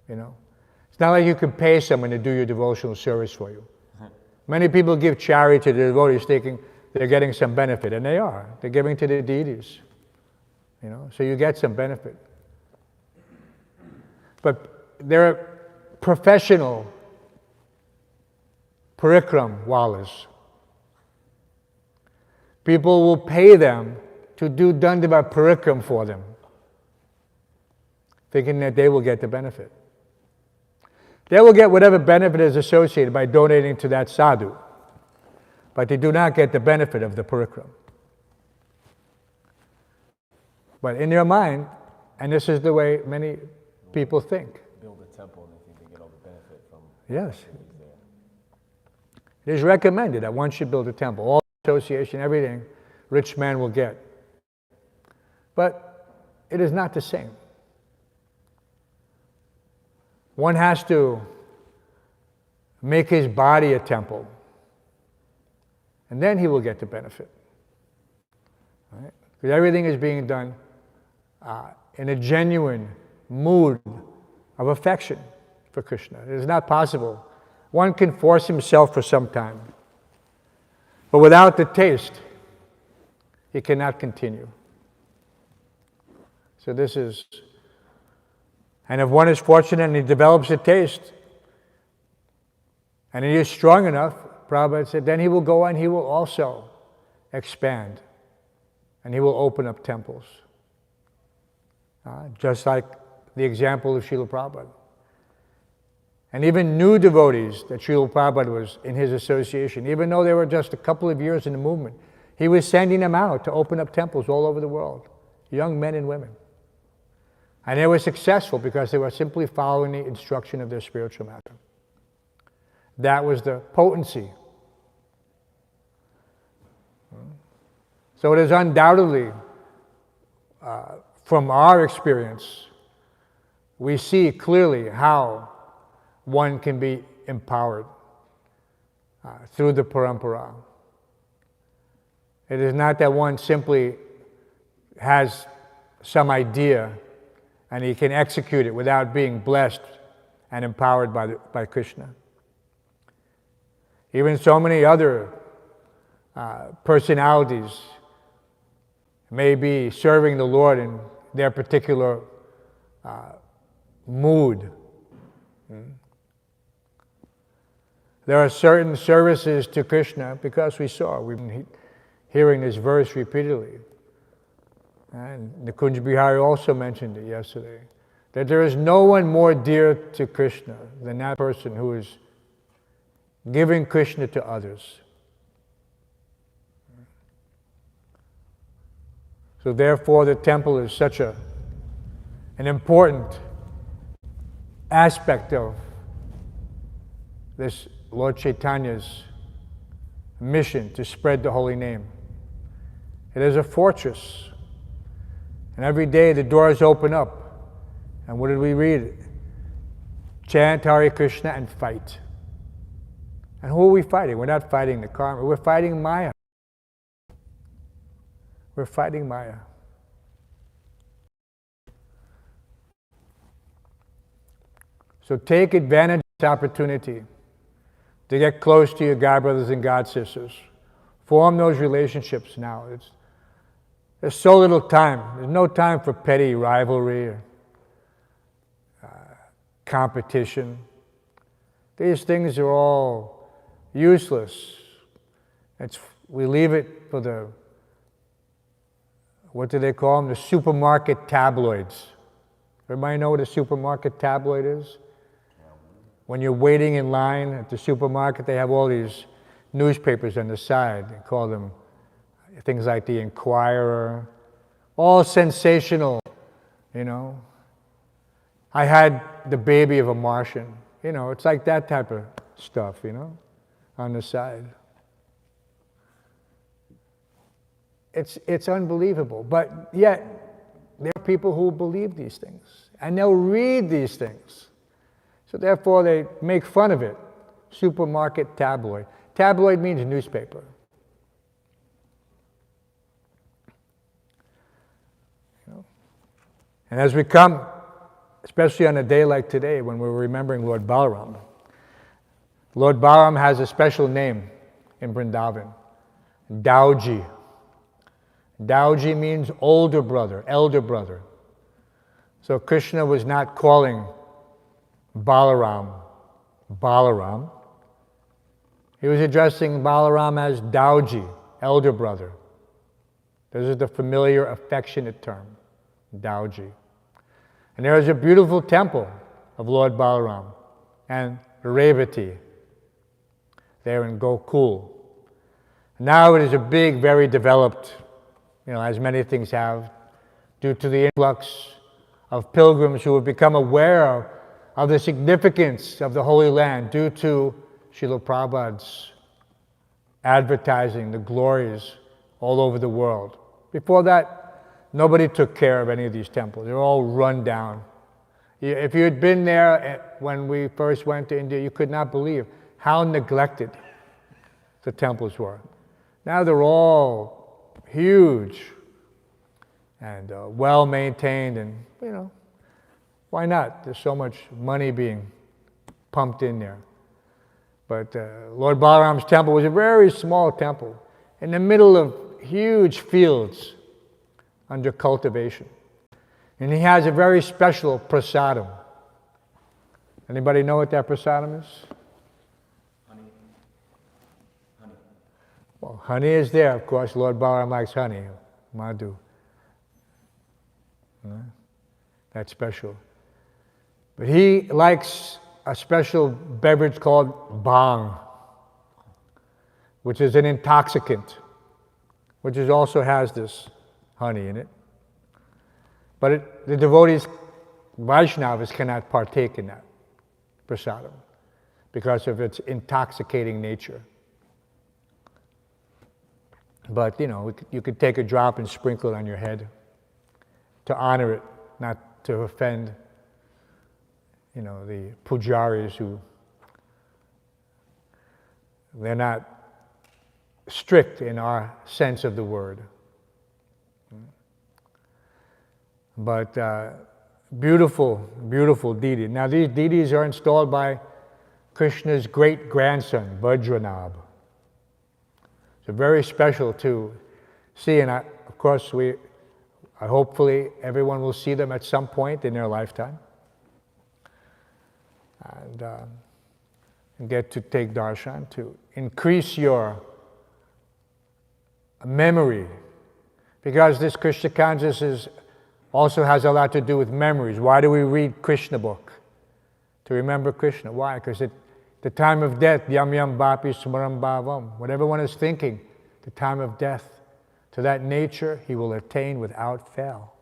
You know? It's not like you can pay someone to do your devotional service for you. Many people give charity to the devotees thinking they're getting some benefit, and they are. They're giving to the deities. You know, so you get some benefit. But there are professional parikram walas. People will pay them to do Dhandavat Parikram for them, thinking that they will get the benefit. They will get whatever benefit is associated by donating to that sadhu, but they do not get the benefit of the parikram. But in their mind, and this is the way many people think. Build a temple and they think they get all the benefit from. Yes. It is recommended that one should build a temple. All association, everything, rich man will get. But it is not the same. One has to make his body a temple, and then he will get the benefit. Right? Because everything is being done in a genuine mood of affection for Krishna. It is not possible. One can force himself for some time, but without the taste, he cannot continue. So this is, and if one is fortunate and he develops a taste, and he is strong enough, Prabhupada said, then he will go and he will also expand, and he will open up temples. Just like the example of Srila Prabhupada. And even new devotees that Srila Prabhupada was in his association, even though they were just a couple of years in the movement, he was sending them out to open up temples all over the world, young men and women. And they were successful because they were simply following the instruction of their spiritual master. That was the potency. So it is undoubtedly, from our experience, we see clearly how one can be empowered through the parampara. It is not that one simply has some idea and he can execute it without being blessed and empowered by Krishna. Even so many other personalities may be serving the Lord in their particular mood. There are certain services to Krishna, because we've been hearing this verse repeatedly. And Nikunj Bihari also mentioned it yesterday, that there is no one more dear to Krishna than that person who is giving Krishna to others. So therefore the temple is such an important aspect of this Lord Chaitanya's mission to spread the holy name. It is a fortress. And every day the doors open up. And what did we read? Chant Hare Krishna and fight. And who are we fighting? We're not fighting the karma. We're fighting Maya. We're fighting Maya. So take advantage of this opportunity to get close to your God brothers and God sisters. Form those relationships now. There's so little time. There's no time for petty rivalry or competition. These things are all useless. We leave it for the, what do they call them? The supermarket tabloids. Everybody know what a supermarket tabloid is? When you're waiting in line at the supermarket, they have all these newspapers on the side. They call them things like the Inquirer, all sensational, you know. I had the baby of a Martian, you know, it's like that type of stuff, you know, on the side. It's unbelievable, but yet there are people who believe these things, and they'll read these things. So therefore they make fun of it. Supermarket tabloid. Tabloid means newspaper. You know? And as we come, especially on a day like today when we're remembering Lord Balaram, Lord Balaram has a special name in Vrindavan, Dauji. Dauji means older brother, elder brother. So Krishna was not calling Balaram, Balaram. He was addressing Balaram as Dauji, elder brother. This is the familiar, affectionate term, Dauji. And there is a beautiful temple of Lord Balaram and Revati there in Gokul. Now it is a big, very developed, you know, as many things have, due to the influx of pilgrims who have become aware of the significance of the Holy Land due to Srila Prabhupada's advertising the glories all over the world. Before that, nobody took care of any of these temples. They were all run down. If you had been there when we first went to India, you could not believe how neglected the temples were. Now they're all huge and well-maintained, and, you know, why not? There's so much money being pumped in there. But Lord Balaram's temple was a very small temple in the middle of huge fields under cultivation. And he has a very special prasadam. Anybody know what that prasadam is? Honey. Well, honey is there, of course. Lord Balaram likes honey, madhu. That's special. But he likes a special beverage called bhang, which is an intoxicant, which also has this honey in it. But the devotees, Vaishnavas, cannot partake in that prasadam because of its intoxicating nature. But, you know, you could take a drop and sprinkle it on your head to honor it, not to offend, you know, the pujaris who, they're not strict in our sense of the word. But beautiful, beautiful deity. Now these deities are installed by Krishna's great-grandson, Vajranabh. So very special to see, and of course hopefully everyone will see them at some point in their lifetime. And get to take darshan to increase your memory, because this Krishna consciousness also has a lot to do with memories. Why do we read Krishna book? To remember Krishna. Why? Because at the time of death, yam yam vapi smaram bhavam, whatever one is thinking, the time of death, To that nature he will attain without fail.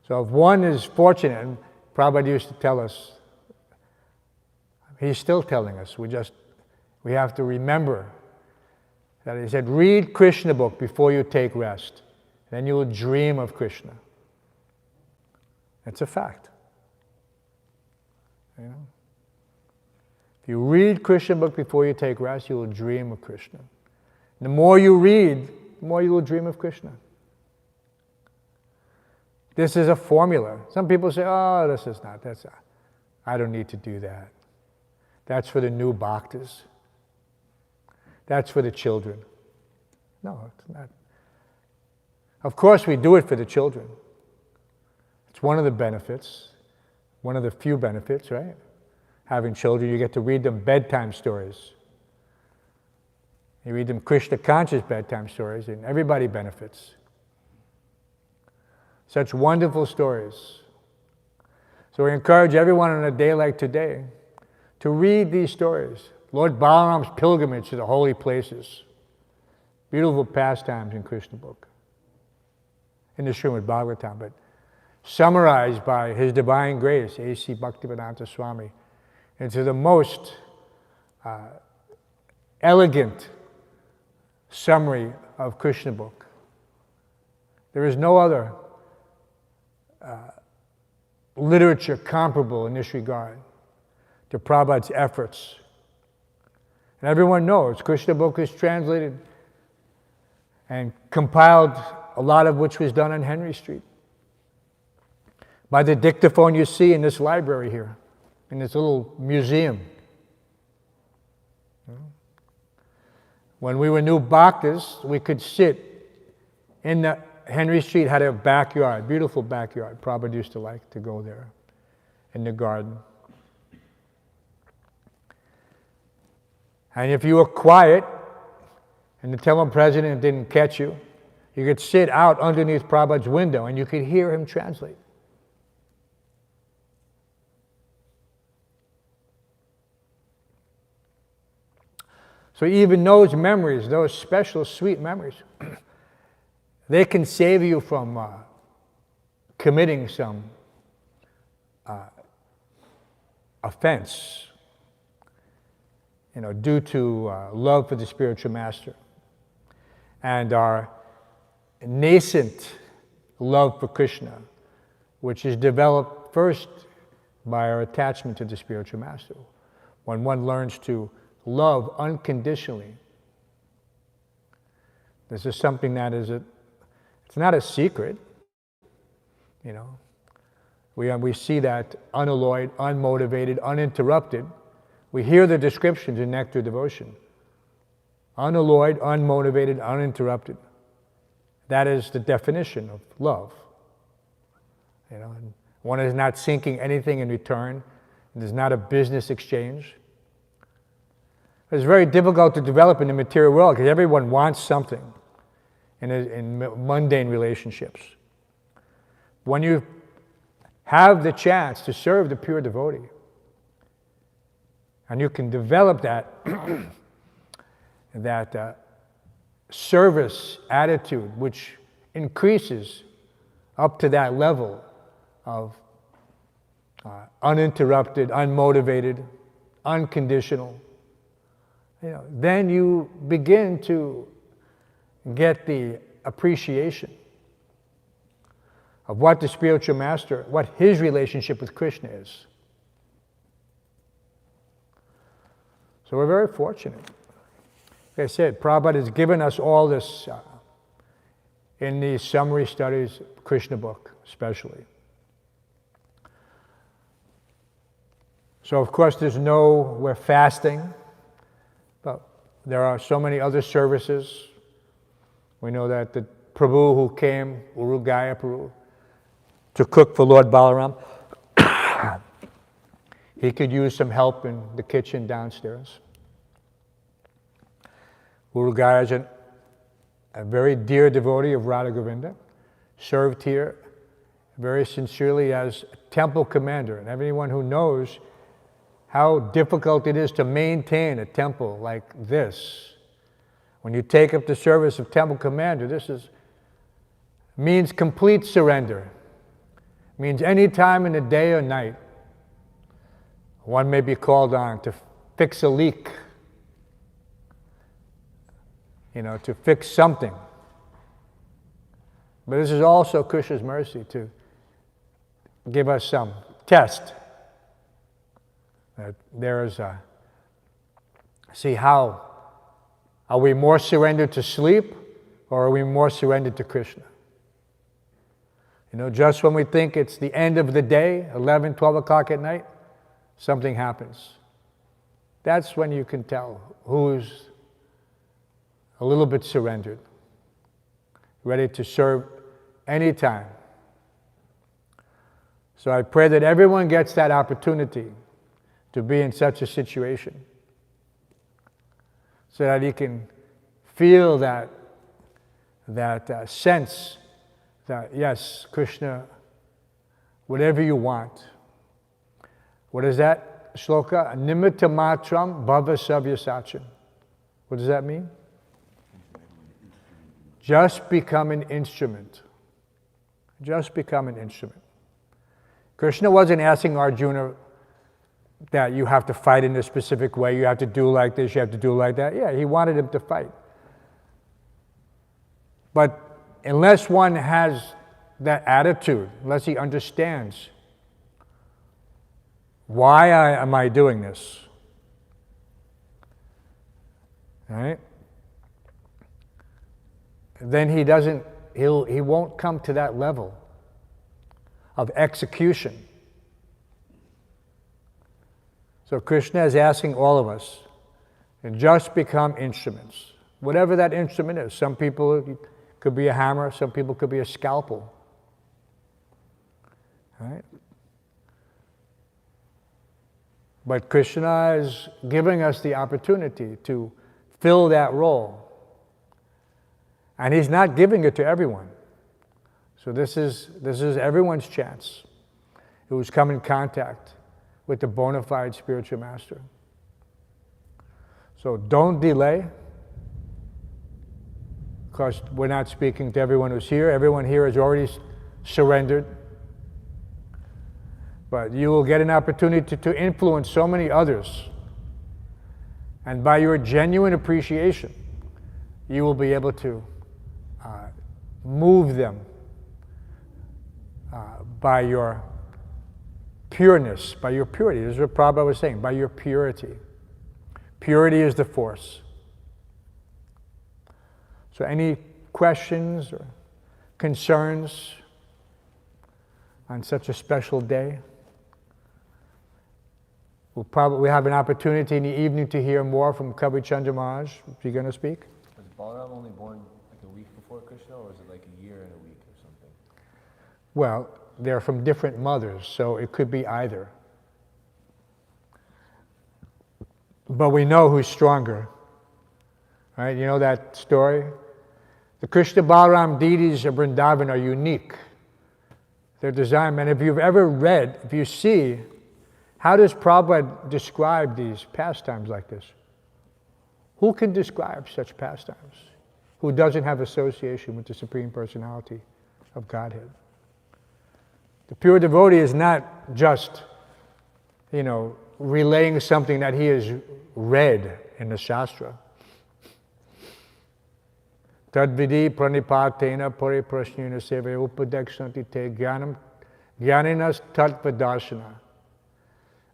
So if one is fortunate, and Prabhupada used to tell us, he's still telling us, we have to remember that he said, read Krishna book before you take rest. Then you will dream of Krishna. It's a fact. You know? If you read Krishna book before you take rest, you will dream of Krishna. The more you read, the more you will dream of Krishna. This is a formula. Some people say, oh, I don't need to do that. That's for the new bhaktas. That's for the children. No, it's not. Of course we do it for the children. It's one of the benefits, one of the few benefits, right? Having children, you get to read them bedtime stories. You read them Krishna conscious bedtime stories, and everybody benefits. Such wonderful stories. So we encourage everyone on a day like today to read these stories. Lord Balaram's pilgrimage to the holy places. Beautiful pastimes in Krishna book. In the Srimad Bhagavatam, but summarized by His Divine Grace, A.C. Bhaktivedanta Swami, into the most elegant summary of Krishna book. There is no other literature comparable in this regard to Prabhupada's efforts. And everyone knows Krishna book is translated and compiled, a lot of which was done on Henry Street, by the dictaphone you see in this library here, in this little museum. When we were new bhaktas, we could sit in the Henry Street, had a backyard, beautiful backyard. Prabhupada used to like to go there in the garden. And if you were quiet and the temple president didn't catch you, you could sit out underneath Prabhupada's window and you could hear him translate. So even those memories, those special sweet memories, they can save you from committing some offense, due to love for the spiritual master and our nascent love for Krishna, which is developed first by our attachment to the spiritual master. When one learns to love unconditionally, this is something that it's not a secret, We see that unalloyed, unmotivated, uninterrupted. We hear the descriptions in Nectar Devotion. Unalloyed, unmotivated, uninterrupted. That is the definition of love. And one is not seeking anything in return. There's not a business exchange. It's very difficult to develop in the material world because everyone wants something in mundane relationships. When you have the chance to serve the pure devotee, and you can develop that service attitude, which increases up to that level of uninterrupted, unmotivated, unconditional, then you begin to get the appreciation of what the spiritual master, what his relationship with Krishna is. So we're very fortunate. Like I said, Prabhupada has given us all this in these summary studies, Krishna book especially. So of course we're fasting, but there are so many other services. We know that the Prabhu who came, Urugaya Prabhu, to cook for Lord Balaram, he could use some help in the kitchen downstairs. Urugaya is a very dear devotee of Radha Govinda, served here very sincerely as temple commander. And everyone who knows how difficult it is to maintain a temple like this, When you take up the service of temple commander, means complete surrender. Means any time in the day or night, one may be called on to fix a leak, to fix something. But this is also Krishna's mercy to give us some test. See how, are we more surrendered to sleep or are we more surrendered to Krishna? Just when we think it's the end of the day, 11, 12 o'clock at night, something happens. That's when you can tell who's a little bit surrendered, ready to serve anytime. So I pray that everyone gets that opportunity to be in such a situation, so that he can feel that sense that, yes, Krishna, whatever you want. What is that shloka? Nimitta matram bhava savyasachin. What does that mean? Just become an instrument. Just become an instrument. Krishna wasn't asking Arjuna that you have to fight in a specific way, you have to do like this, you have to do like that. Yeah, he wanted him to fight. But unless one has that attitude, unless he understands, why am I doing this? Right? Then he won't come to that level of execution. So Krishna is asking all of us to just become instruments. Whatever that instrument is. Some people, it could be a hammer, some people could be a scalpel. Right? But Krishna is giving us the opportunity to fill that role. And he's not giving it to everyone. So this is everyone's chance who's come in contact with the bona fide spiritual master. So don't delay, because we're not speaking to everyone who's here. Everyone here has already surrendered. But you will get an opportunity to influence so many others. And by your genuine appreciation, you will be able to move them by your pureness, by your purity. This is what Prabhupada was saying, by your purity. Purity is the force. So any questions or concerns on such a special day? We'll probably have an opportunity in the evening to hear more from Kavi Chandra Maharaj. Is he going to speak? Was Balaram only born like a week before Krishna, or was it like a year and a week or something? Well, they're from different mothers, so it could be either. But we know who's stronger. Right? You know that story? The Krishna Balaram deities of Vrindavan are unique. They're designed, and if you've ever read, if you see, how does Prabhupada describe these pastimes like this? Who can describe such pastimes who doesn't have association with the Supreme Personality of Godhead? The pure devotee is not just, relaying something that he has read in the Shastra. Tadvidi pranipatena pariprashnena seve upadekshanti te jnaninas tattvadarshana.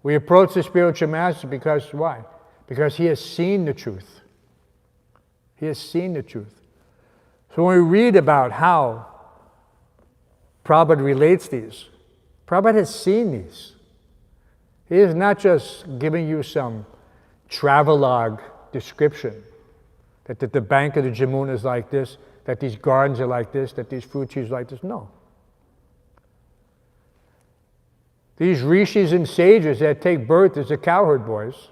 We approach the spiritual master because why? Because he has seen the truth. He has seen the truth. So when we read about how Prabhupada relates these, Prabhupada has seen these. He is not just giving you some travelogue description that the bank of the Jamuna is like this, that these gardens are like this, that these fruit trees are like this. No. These rishis and sages that take birth as the cowherd boys,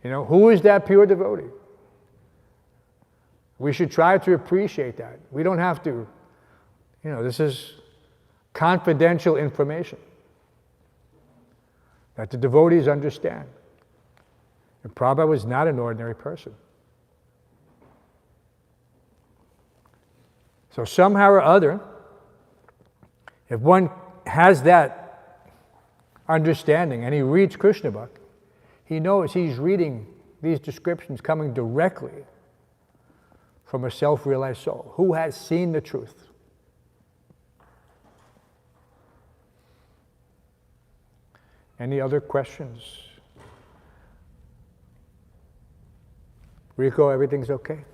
who is that pure devotee? We should try to appreciate that. We don't have to, this is confidential information that the devotees understand. And Prabhupada was not an ordinary person. So somehow or other, if one has that understanding and he reads Krishna Bhakti, he knows he's reading these descriptions coming directly from a self-realized soul who has seen the truth. Any other questions? Rico, everything's okay?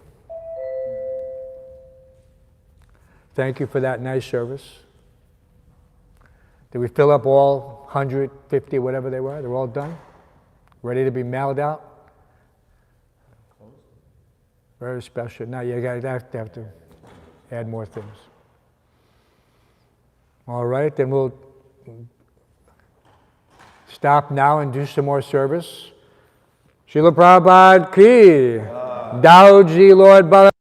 Thank you for that nice service. Did we fill up all 150, whatever they were? They're all done? Ready to be mailed out? Very special. Now you guys have to add more things. All right, then we'll stop now and do some more service. Srila Prabhupada ki, Dauji Lord Balaram.